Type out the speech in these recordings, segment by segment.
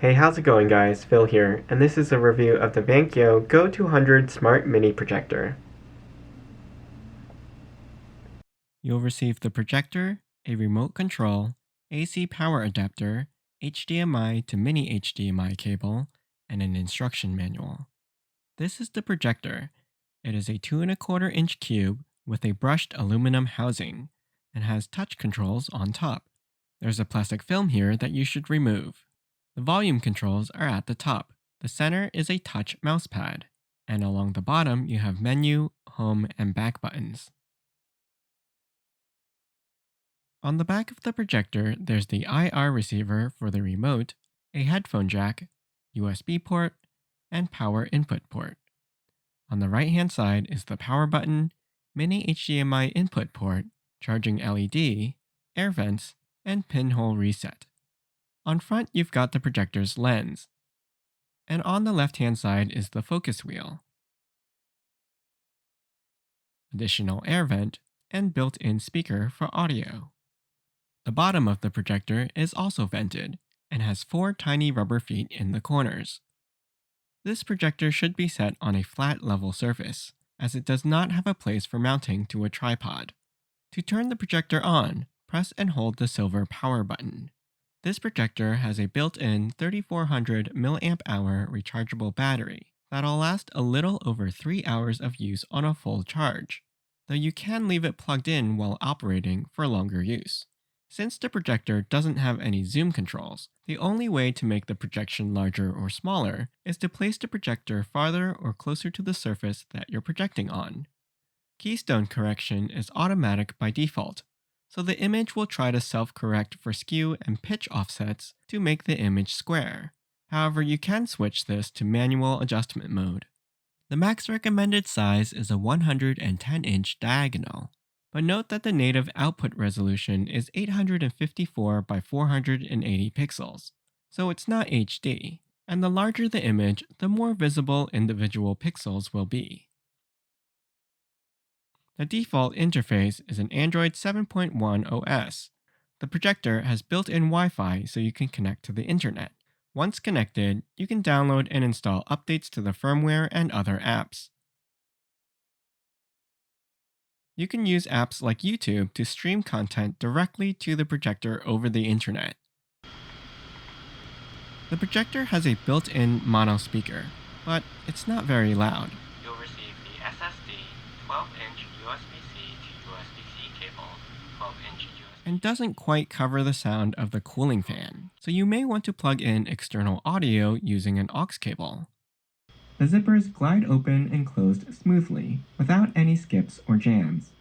Hey, how's it going guys? Phil here, and this is a review of the Vankyo Go200 Smart Mini Projector. You'll receive the projector, a remote control, AC power adapter, HDMI to mini-HDMI cable, and an instruction manual. This is the projector. It is a 2¼ inch cube with a brushed aluminum housing and has touch controls on top. There's a plastic film here that you should remove. The volume controls are at the top. The center is a touch mousepad, and along the bottom you have menu, home, and back buttons. On the back of the projector, there's the IR receiver for the remote, a headphone jack, USB port, and power input port. On the right-hand side is the power button, mini-HDMI input port, charging LED, air vents, and pinhole reset. On front, you've got the projector's lens. And on the left-hand side is the focus wheel, additional air vent, and built-in speaker for audio. The bottom of the projector is also vented and has 4 tiny rubber feet in the corners. This projector should be set on a flat level surface, as it does not have a place for mounting to a tripod. To turn the projector on, press and hold the silver power button. This projector has a built-in 3400 mAh rechargeable battery that'll last a little over 3 hours of use on a full charge, though you can leave it plugged in while operating for longer use. Since the projector doesn't have any zoom controls, the only way to make the projection larger or smaller is to place the projector farther or closer to the surface that you're projecting on. Keystone correction is automatic by default, so the image will try to self-correct for skew and pitch offsets to make the image square. However, you can switch this to manual adjustment mode. The max recommended size is a 110-inch diagonal. But note that the native output resolution is 854 by 480 pixels, so it's not HD, and the larger the image, the more visible individual pixels will be. The default interface is an Android 7.1 OS. The projector has built-in Wi-Fi so you can connect to the internet. Once connected, you can download and install updates to the firmware and other apps. You can use apps like YouTube to stream content directly to the projector over the internet. The projector has a built-in mono speaker, but it's not very loud. You'll receive the SSD 12-inch USB-C to USB-C cable, 12-inch USB, and doesn't quite cover the sound of the cooling fan, so you may want to plug in external audio using an aux cable. The zippers glide open and closed smoothly, without any skips or jams.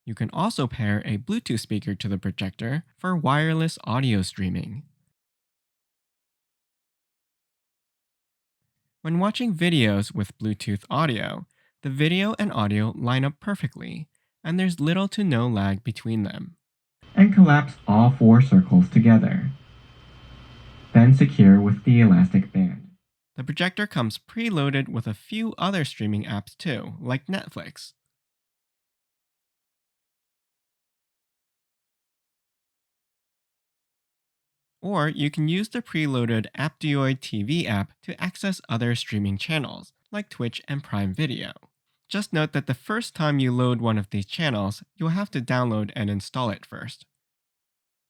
You can also pair a Bluetooth speaker to the projector for wireless audio streaming. When watching videos with Bluetooth audio, the video and audio line up perfectly, and there's little to no lag between them. And collapse all 4 circles together. Then secure with the elastic band. The projector comes preloaded with a few other streaming apps too, like Netflix. Or you can use the preloaded Aptioid TV app to access other streaming channels, like Twitch and Prime Video. Just note that the first time you load one of these channels, you'll have to download and install it first.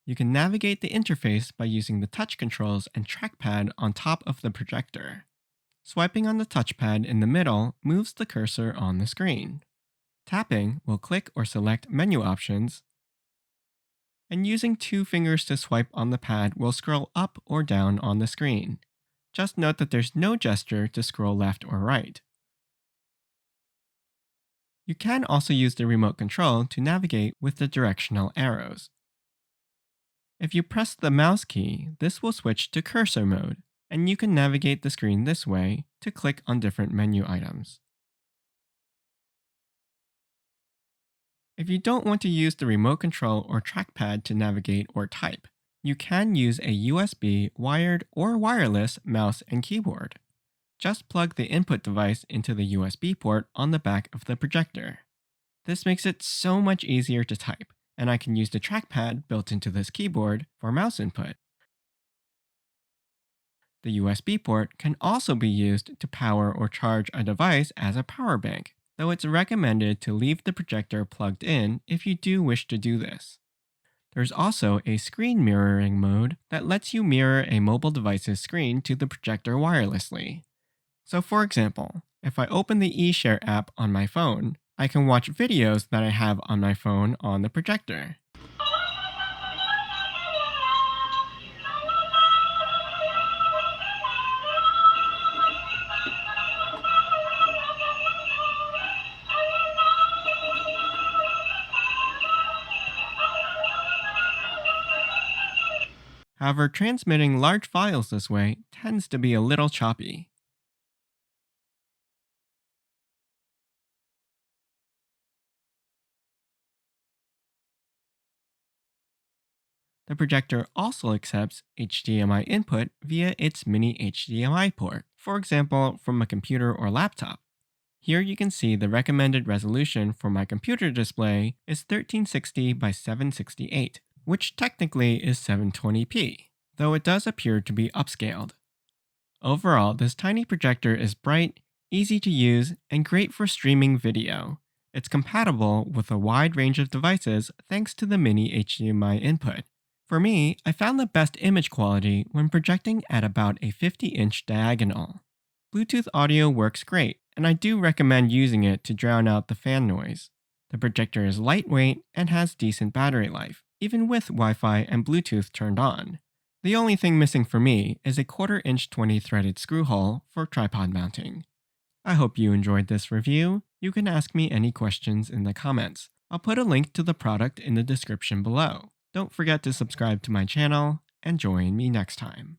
You can navigate the interface by using the touch controls and trackpad on top of the projector. Swiping on the touchpad in the middle moves the cursor on the screen. Tapping will click or select menu options, and using 2 fingers to swipe on the pad will scroll up or down on the screen. Just note that there's no gesture to scroll left or right. You can also use the remote control to navigate with the directional arrows. If you press the mouse key, this will switch to cursor mode, and you can navigate the screen this way to click on different menu items. If you don't want to use the remote control or trackpad to navigate or type, you can use a USB, wired, or wireless mouse and keyboard. Just plug the input device into the USB port on the back of the projector. This makes it so much easier to type, and I can use the trackpad built into this keyboard for mouse input. The USB port can also be used to power or charge a device as a power bank, though it's recommended to leave the projector plugged in if you do wish to do this. There's also a screen mirroring mode that lets you mirror a mobile device's screen to the projector wirelessly. So, for example, if I open the eShare app on my phone, I can watch videos that I have on my phone on the projector. However, transmitting large files this way tends to be a little choppy. The projector also accepts HDMI input via its mini-HDMI port, for example, from a computer or laptop. Here you can see the recommended resolution for my computer display is 1360 by 768, which technically is 720p, though it does appear to be upscaled. Overall, this tiny projector is bright, easy to use, and great for streaming video. It's compatible with a wide range of devices thanks to the mini HDMI input. For me, I found the best image quality when projecting at about a 50-inch diagonal. Bluetooth audio works great, and I do recommend using it to drown out the fan noise. The projector is lightweight and has decent battery life, even with Wi-Fi and Bluetooth turned on. The only thing missing for me is a 1/4-inch 20-threaded screw hole for tripod mounting. I hope you enjoyed this review. You can ask me any questions in the comments. I'll put a link to the product in the description below. Don't forget to subscribe to my channel, and join me next time.